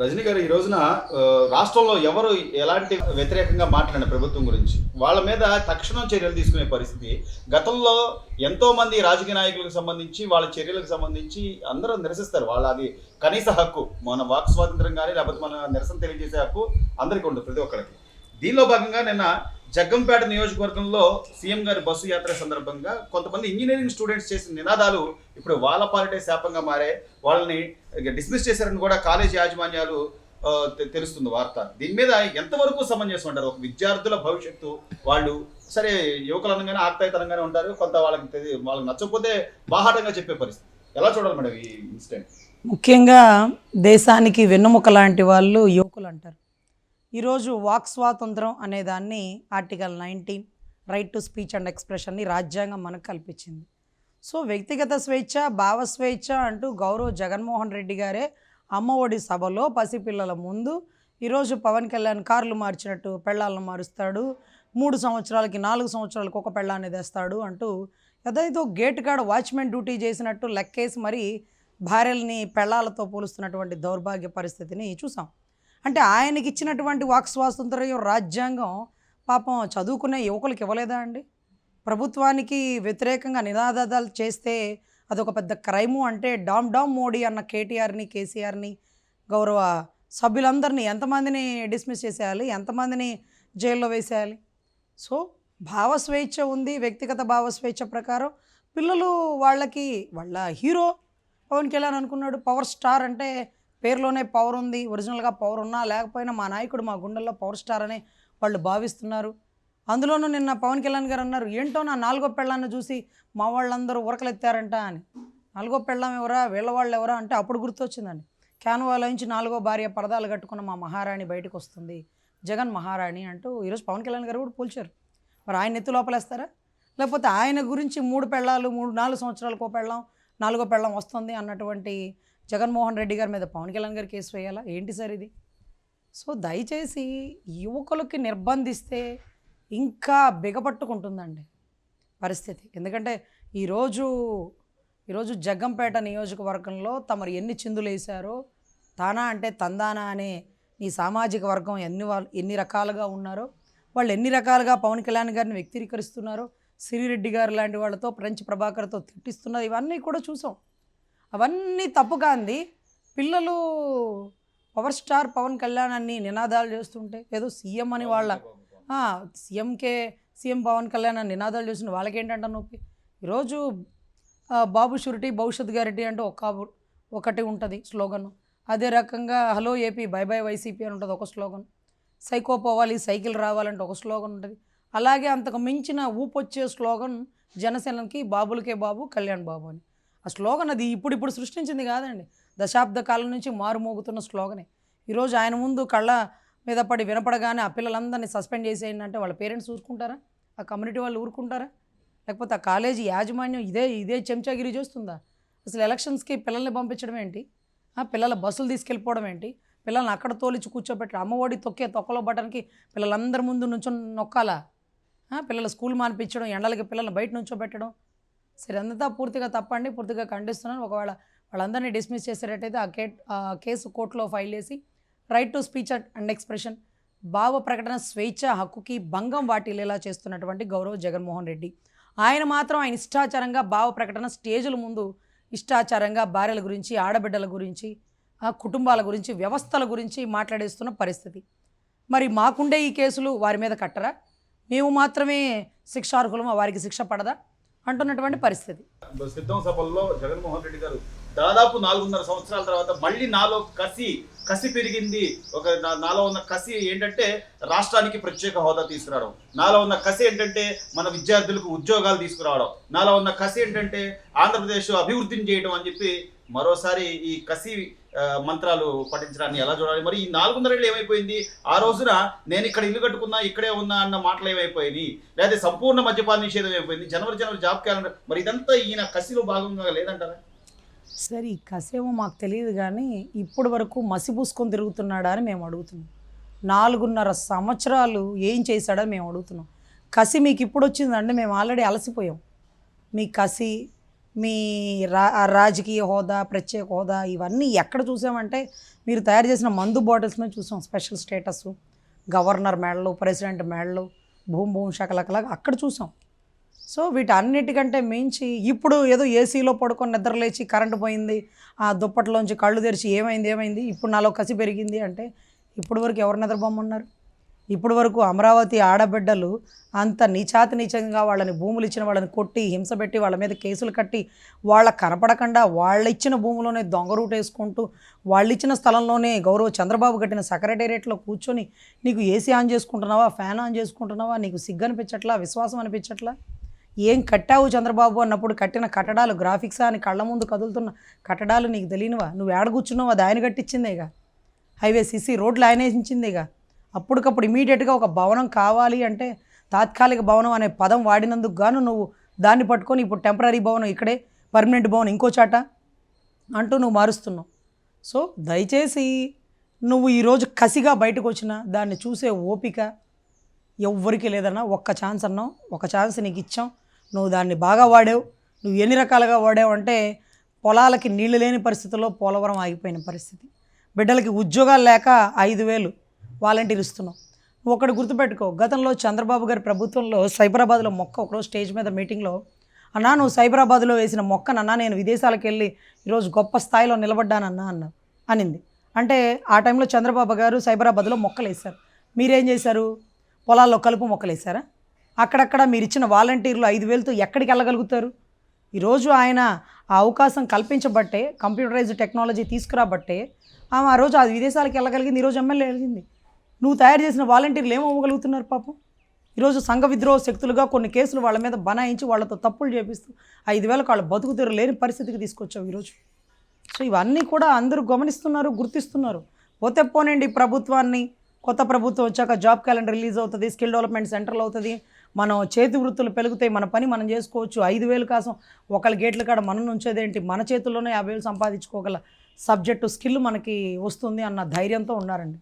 రజనీ గారు ఈ రోజున రాష్ట్రంలో ఎవరు ఎలాంటి వ్యతిరేకంగా మాట్లాడిన ప్రభుత్వం గురించి వాళ్ళ మీద తక్షణం చర్యలు తీసుకునే పరిస్థితి. గతంలో ఎంతో మంది రాజకీయ నాయకులకు సంబంధించి వాళ్ళ చర్యలకు సంబంధించి అందరూ నిరసిస్తారు. వాళ్ళ అది కనీస హక్కు, మన వాక్ స్వాతంత్రం కానీ లేకపోతే మన నిరసన తెలియజేసే హక్కు అందరికీ ఉంటుంది, ప్రతి ఒక్కరికి. దీనిలో భాగంగా నిన్న జగ్గంపేట నియోజకవర్గంలో సీఎం గారి బస్సు యాత్ర సందర్భంగా కొంతమంది ఇంజనీరింగ్ స్టూడెంట్స్ చేసిన నినాదాలు ఇప్పుడు వాళ్ళ పాలిటే శాపంగా మారే, వాళ్ళని డిస్మిస్ చేశారని కూడా కాలేజీ యాజమాన్యాలు తెలుస్తుంది వార్త. దీని మీద ఎంతవరకు సమంజసం ఉంటారు? ఒక విద్యార్థుల భవిష్యత్తు, వాళ్ళు సరే యువకులు అనగానే ఆక్తాయితనంగానే ఉంటారు, కొంత వాళ్ళకి నచ్చకపోతే బాహాటంగా చెప్పే పరిస్థితి. ఎలా చూడాలి మేడం ఈ ఇన్సిడెంట్? ముఖ్యంగా దేశానికి వెన్నుముక లాంటి వాళ్ళు యువకులు అంటారు. ఈరోజు వాక్ స్వాతంత్రం అనే దాన్ని article 19 right to speech and ఎక్స్ప్రెషన్ని రాజ్యాంగం మనకు కల్పించింది. సో వ్యక్తిగత స్వేచ్ఛ, భావ స్వేచ్ఛ అంటూ గౌరవ్ జగన్మోహన్ రెడ్డి గారే అమ్మఒడి సభలో పసిపిల్లల ముందు ఈరోజు పవన్ కళ్యాణ్ కార్లు మార్చినట్టు పెళ్ళాలను మారుస్తాడు, 3 సంవత్సరాలకి 4 సంవత్సరాలకు ఒక పెళ్ళాన్ని తెస్తాడు అంటూ ఏదైతే గేట్ కాడ వాచ్మెన్ డ్యూటీ చేసినట్టు లెక్కేసి మరి భార్యల్ని పెళ్ళాలతో పోలుస్తున్నటువంటి దౌర్భాగ్య పరిస్థితిని చూసాం. అంటే ఆయనకి ఇచ్చినటువంటి వాక్ స్వాతంత్ర్యం రాజ్యాంగం పాపం చదువుకునే యువకులకు ఇవ్వలేదా అండి? ప్రభుత్వానికి వ్యతిరేకంగా నినాదాలు చేస్తే అదొక పెద్ద క్రైము అంటే డామ్ డామ్ మోడీ అన్న కేటీఆర్ని, కేసీఆర్ని, గౌరవ సభ్యులందరినీ ఎంతమందిని డిస్మిస్ చేసేయాలి, ఎంతమందిని జైల్లో వేసేయాలి? సో భావస్వేచ్ఛ ఉంది, వ్యక్తిగత భావస్వేచ్ఛ ప్రకారం పిల్లలు వాళ్ళకి వాళ్ళ హీరో పవన్ కళ్యాణ్ అనుకున్నాడు. పవర్ స్టార్ అంటే పేరులోనే పవర్ ఉంది, ఒరిజినల్గా పవర్ ఉన్నా లేకపోయినా మా నాయకుడు మా గుండెల్లో పవర్ స్టార్ అనే వాళ్ళు భావిస్తున్నారు. అందులోనూ నిన్న పవన్ కళ్యాణ్ గారు అన్నారు, ఏంటో నా 4వ పెళ్ళాన్ని చూసి మా వాళ్ళందరూ ఉరకలెత్తారంట అని. 4వ పెళ్ళాం ఎవరా, వీళ్ళ వాళ్ళు ఎవరా అంటే అప్పుడు గుర్తొచ్చిందండి. క్యాన్వాలో నుంచి 4వ భార్య పరదాలు కట్టుకున్న మా మహారాణి బయటకు వస్తుంది, జగన్ మహారాణి అంటూ ఈరోజు పవన్ కళ్యాణ్ గారు కూడా పోల్చారు. మరి ఆయన ఎత్తు లోపలేస్తారా? లేకపోతే ఆయన గురించి 3 పెళ్ళాలు, 4 సంవత్సరాలకు ఒక పెళ్ళాం, 4వ పెళ్ళాం వస్తుంది అన్నటువంటి జగన్మోహన్ రెడ్డి గారి మీద పవన్ కళ్యాణ్ గారు కేసు వేయాలా ఏంటి సార్ ఇది? సో దయచేసి యువకులకి నిర్బంధిస్తే ఇంకా బిగపట్టుకుంటుందండి పరిస్థితి. ఎందుకంటే ఈరోజు జగ్గంపేట నియోజకవర్గంలో తమరు ఎన్ని చిందులు వేశారో, తానా అంటే తందానా అనే ఈ సామాజిక వర్గం ఎన్ని రకాలుగా ఉన్నారో, వాళ్ళు ఎన్ని రకాలుగా పవన్ కళ్యాణ్ గారిని వ్యక్తీకరిస్తున్నారో, సిరిరెడ్డి గారు లాంటి వాళ్ళతో, ఫ్రెంచ్ ప్రభాకర్తో తిట్టిస్తున్నారు, ఇవన్నీ కూడా చూసాం. అవన్నీ తప్పు కాంది. పిల్లలు పవర్ స్టార్ పవన్ కళ్యాణ్ అన్ని నినాదాలు చేస్తుంటే ఏదో సీఎం అని వాళ్ళ సీఎం పవన్ కళ్యాణ్ అని నినాదాలు చేస్తుంటే వాళ్ళకేంటంట నొప్పి. ఈరోజు బాబు షూరిటీ భవిష్యత్ గ్యారెంటీ అంటే ఒకటి ఉంటుంది స్లోగన్. అదే రకంగా hello AP by by YCP అని ఉంటుంది ఒక స్లోగన్. సైకో పోవాలి సైకిల్ రావాలంటే ఒక స్లోగన్ ఉంటుంది. అలాగే అంతకు మించిన ఊపొచ్చే స్లోగన్ జనసేనకి బాబులకే బాబు కళ్యాణ్ బాబు అని. ఆ స్లోగన్ అది ఇప్పుడు సృష్టించింది కాదండి, దశాబ్ద కాలం నుంచి మారుమోగుతున్న స్లోగనే. ఈరోజు ఆయన ముందు కళ్ళ మీద పడి వినపడగానే ఆ పిల్లలందరినీ సస్పెండ్ చేసేయండి వాళ్ళ పేరెంట్స్ ఊరుకుంటారా? ఆ కమ్యూనిటీ వాళ్ళు ఊరుకుంటారా? లేకపోతే ఆ కాలేజీ యాజమాన్యం ఇదే చెంచాగిరి చేస్తుందా? అసలు ఎలక్షన్స్కి పిల్లల్ని పంపించడం ఏంటి? పిల్లల బస్సులు తీసుకెళ్ళిపోవడం ఏంటి? పిల్లల్ని అక్కడ తోలిచి కూర్చోబెట్టి అమ్మఒడి తొక్కలో బటన్కి పిల్లలందరి ముందు నుంచో నొక్కాలా? పిల్లల స్కూల్ మానిపించడం, ఎండలకి పిల్లల్ని బయట నుంచోబెట్టడం, సరే అంతా పూర్తిగా తప్పండి, పూర్తిగా ఖండిస్తున్నాను. ఒకవేళ వాళ్ళందరినీ డిస్మిస్ చేసేటట్టయితే ఆ కేసు కోర్టులో ఫైల్ చేసి right to speech and expression, భావ ప్రకటన స్వేచ్ఛ హక్కుకి భంగం వాటిల్లేలా చేస్తున్నటువంటి గౌరవ్ జగన్మోహన్ రెడ్డి, ఆయన మాత్రం ఆయన ఇష్టాచారంగా భావ ప్రకటన స్టేజుల ముందు ఇష్టాచారంగా భార్యల గురించి, ఆడబిడ్డల గురించి, కుటుంబాల గురించి, వ్యవస్థల గురించి మాట్లాడేస్తున్న పరిస్థితి. మరి మాకుండే ఈ కేసులు వారి మీద కట్టరా? మేము మాత్రమే శిక్షార్హులమా, వారికి శిక్ష పడదా అంటున్నటువంటి పరిస్థితి. సిద్ధం సభల్లో జగన్మోహన్ రెడ్డి గారు దాదాపు 4.5 సంవత్సరాల తర్వాత మళ్ళీ నాలో కసి పెరిగింది, నాలో ఉన్న కసి ఏంటంటే రాష్ట్రానికి ప్రత్యేక హోదా తీసుకురావడం, నాలో ఉన్న కసి ఏంటంటే మన విద్యార్థులకు ఉద్యోగాలు తీసుకురావడం, నాలో ఉన్న కసి ఏంటంటే ఆంధ్రప్రదేశ్ అభివృద్ధిని చేయడం అని చెప్పి మరోసారి ఈ కసి మంత్రాలు పఠించడాన్ని ఎలా చూడాలి? మరి ఈ 4.5 ఏళ్ళు ఏమైపోయింది? ఆ రోజున నేను ఇక్కడ ఇల్లు కట్టుకున్నా, ఇక్కడే ఉన్నా అన్న మాటలు ఏమైపోయినాయి? లేదా సంపూర్ణ మద్యపాన నిషేధం అయిపోయింది, జనవరి జాబ్ క్యాలెండర్, మరి ఇదంతా ఈయన కసిలో భాగంగా లేదంటారా? సరే ఈ కసేమో మాకు తెలియదు, కానీ ఇప్పటి వరకు మసిపూసుకొని తిరుగుతున్నాడా అని మేము అడుగుతున్నాం. 4.5 సంవత్సరాలు ఏం చేశాడని మేము అడుగుతున్నాం. కసి మీకు ఇప్పుడు వచ్చిందండి? మేము ఆల్రెడీ అలసిపోయాం. మీ కసి, మీ రాజకీయ హోదా, ప్రత్యేక హోదా ఇవన్నీ ఎక్కడ చూసామంటే మీరు తయారు చేసిన మందు బాటిల్స్ మీద చూసాం. స్పెషల్ స్టేటస్, గవర్నర్ మేడలు, ప్రెసిడెంట్ మేడలు, భూమి శాఖలకలాగా అక్కడ చూసాం. సో వీటన్నిటికంటే మించి ఇప్పుడు ఏదో ఏసీలో పడుకొని నిద్రలేచి కరెంటు పోయింది, ఆ దుప్పట్లోంచి కళ్ళు తెరిచి ఏమైంది ఇప్పుడు నాలో కసి పెరిగింది అంటే ఇప్పుడు వరకు ఎవరు నిద్రపోమన్నారు? ఇప్పుడు వరకు అమరావతి ఆడబిడ్డలు అంత నీచంగా వాళ్ళని భూములు ఇచ్చిన వాళ్ళని కొట్టి హింస పెట్టి వాళ్ళ మీద కేసులు కట్టి వాళ్ళకు కనపడకుండా వాళ్ళ ఇచ్చిన భూమిలోనే దొంగ రూట్ వేసుకుంటూ వాళ్ళు ఇచ్చిన స్థలంలోనే గౌరవ చంద్రబాబు కట్టిన సెక్రటేరియట్లో కూర్చొని నీకు ఏసీ ఆన్ చేసుకుంటున్నావా, ఫ్యాన్ ఆన్ చేసుకుంటున్నావా, నీకు సిగ్గు అనిపించట్లా, విశ్వాసం అనిపించట్లా? ఏం కట్టావు చంద్రబాబు అన్నప్పుడు కట్టిన కట్టడాలు గ్రాఫిక్సా అని కళ్ళ ముందు కదులుతున్న కట్టడాలు నీకు తెలియనివా? నువ్వు ఏడ కూర్చున్నావు? అది ఆయన కట్టించిందేగా. హైవే సిసి రోడ్లు ఆయన వేసించిందేగా. అప్పటికప్పుడు ఇమీడియట్గా ఒక భవనం కావాలి అంటే తాత్కాలిక భవనం అనే పదం వాడినందుకు గాను నువ్వు దాన్ని పట్టుకొని ఇప్పుడు టెంపరీ భవనం ఇక్కడే, పర్మనెంట్ భవనం ఇంకో చాట అంటూ నువ్వు మారుస్తున్నావు. సో దయచేసి నువ్వు ఈరోజు కసిగా బయటకు వచ్చినా దాన్ని చూసే ఓపిక ఎవ్వరికి లేదన్నా. ఒక్క ఛాన్స్ అన్నావు, ఒక ఛాన్స్ నీకు ఇచ్చాం, నువ్వు దాన్ని బాగా వాడావు. నువ్వు ఎన్ని రకాలుగా వాడావు అంటే పొలాలకి నీళ్లు లేని పరిస్థితుల్లో పోలవరం ఆగిపోయిన పరిస్థితి, బిడ్డలకి ఉద్యోగాలు లేక 5,000 వాలంటీర్ ఇస్తున్నావు. నువ్వు ఒకటి గుర్తుపెట్టుకో, గతంలో చంద్రబాబు గారి ప్రభుత్వంలో సైబరాబాద్లో మొక్క ఒకరోజు స్టేజ్ మీద మీటింగ్లో అన్నా నువ్వు సైబరాబాద్లో వేసిన మొక్కనన్నా నేను విదేశాలకు వెళ్ళి ఈరోజు గొప్ప స్థాయిలో నిలబడ్డానన్నా అనింది. అంటే ఆ టైంలో చంద్రబాబు గారు సైబరాబాద్లో మొక్కలు వేశారు. మీరేం చేశారు? పొలాల్లో కలుపు మొక్కలు వేశారా? అక్కడక్కడ మీరు ఇచ్చిన వాలంటీర్లు 5,000తో ఎక్కడికి వెళ్ళగలుగుతారు? ఈరోజు ఆయన ఆ అవకాశం కల్పించబట్టే, కంప్యూటరైజ్డ్ టెక్నాలజీ తీసుకురాబట్టే ఆ రోజు ఆ విదేశాలకు వెళ్ళగలిగింది, ఈరోజు ఎమ్మెల్యే వెళ్ళింది. నువ్వు తయారు చేసిన వాలంటీర్లు ఏమవ్వగలుగుతున్నారు పాపం? ఈరోజు సంఘ విద్రోహ శక్తులుగా కొన్ని కేసులు వాళ్ళ మీద బనాయించి వాళ్ళతో తప్పులు చేపిస్తూ 5,000 వాళ్ళ బతుకుతెరు లేని పరిస్థితికి తీసుకొచ్చావు ఈరోజు. సో ఇవన్నీ కూడా అందరూ గమనిస్తున్నారు, గుర్తిస్తున్నారు. పోతే పోనండి, ప్రభుత్వాన్ని కొత్త ప్రభుత్వం వచ్చాక జాబ్ క్యాలెండర్ రిలీజ్ అవుతుంది, స్కిల్ డెవలప్మెంట్ సెంటర్లు అవుతుంది, మనం చేతి వృత్తులు పెరుగుతాయి, మన పని మనం చేసుకోవచ్చు. 5,000 కోసం ఒకళ్ళ గేట్ల కాడ మనం ఉంచేదేంటి, మన చేతుల్లోనే 50,000 సంపాదించుకోగల సబ్జెక్టు స్కిల్ మనకి వస్తుంది అన్న ధైర్యంతో ఉన్నారండి.